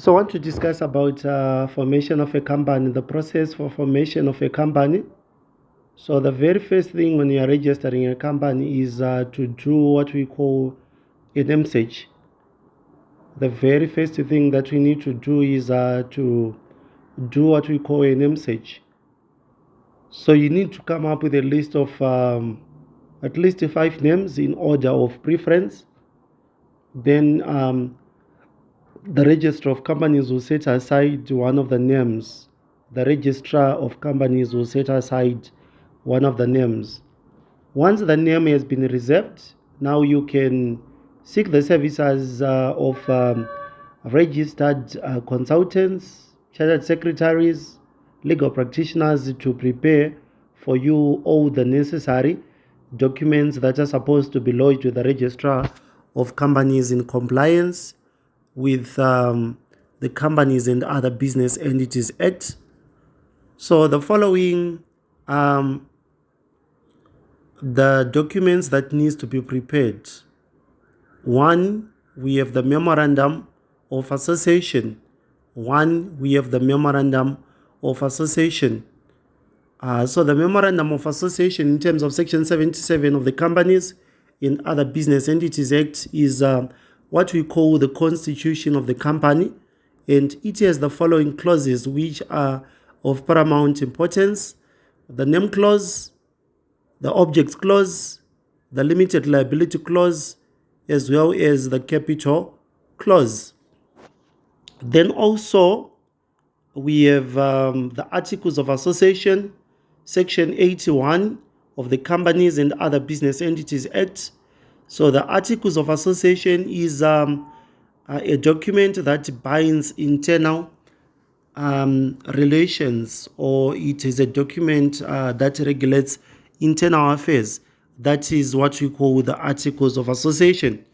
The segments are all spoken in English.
So I want to discuss about formation of a company, the process for formation of a company. So the very first thing when you are registering a company is to do what we call a name search. The very first thing that we need to do is to do what we call a name search. So you need to come up with a list of at least 5 names in order of preference. Then the registrar of companies will set aside one of the names. The registrar of companies will set aside one of the names. Once the name has been reserved, now you can seek the services of registered consultants, chartered secretaries, legal practitioners to prepare for you all the necessary documents that are supposed to be lodged with the registrar of companies in compliance with the Companies and Other Business Entities Act. So the following the documents that needs to be prepared. One, we have the memorandum of association. We have the memorandum of association. So the memorandum of association in terms of section 77 of the Companies and Other Business Entities Act is what we call the constitution of the company, and it has the following clauses which are of paramount importance: the name clause, the objects clause, the limited liability clause, as well as the capital clause. Then also we have the Articles of Association, Section 81 of the Companies and Other Business Entities Act. So the Articles of Association is a document that binds internal relations, or it is a document that regulates internal affairs. That is what we call the Articles of Association.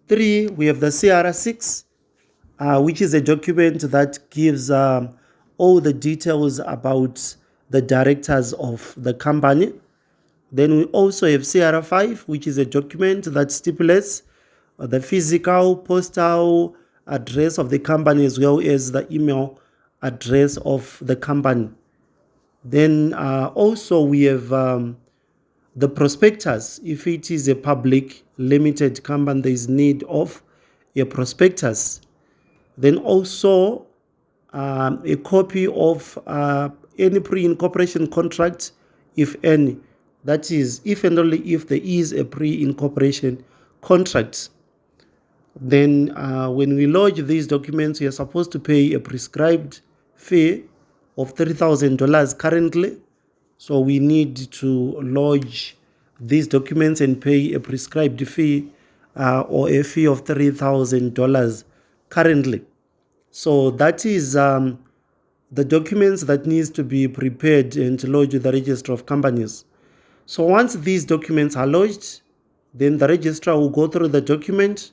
3, we have the CR6, which is a document that gives all the details about the directors of the company. Then we also have CR5, which is a document that stipulates the physical, postal address of the company as well as the email address of the company. Then also we have the prospectus. If it is a public limited company, there is need of a prospectus. Then also a copy of any pre-incorporation contract, if any. That is, if and only if there is a pre-incorporation contract. Then when we lodge these documents, we are supposed to pay a prescribed fee of $3,000 currently. So we need to lodge these documents and pay a prescribed fee or a fee of $3,000 currently. So that is the documents that needs to be prepared and lodged with the Register of Companies. So once these documents are lodged, then the registrar will go through the document.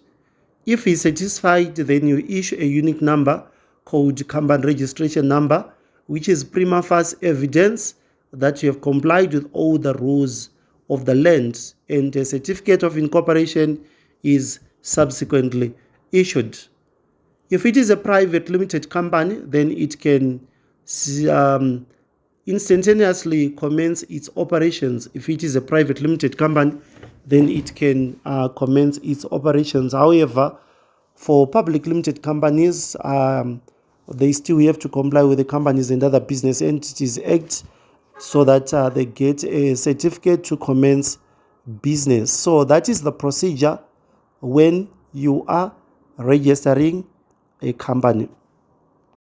If he's satisfied, then you issue a unique number called company registration number, which is prima facie evidence that you have complied with all the rules of the land, and a certificate of incorporation is subsequently issued. If it is a private limited company, then it can instantaneously commence its operations. If it is a private limited company, then it can commence its operations. However, for public limited companies, they still have to comply with the Companies and Other Business Entities Act so that they get a certificate to commence business. So that is the procedure when you are registering a company.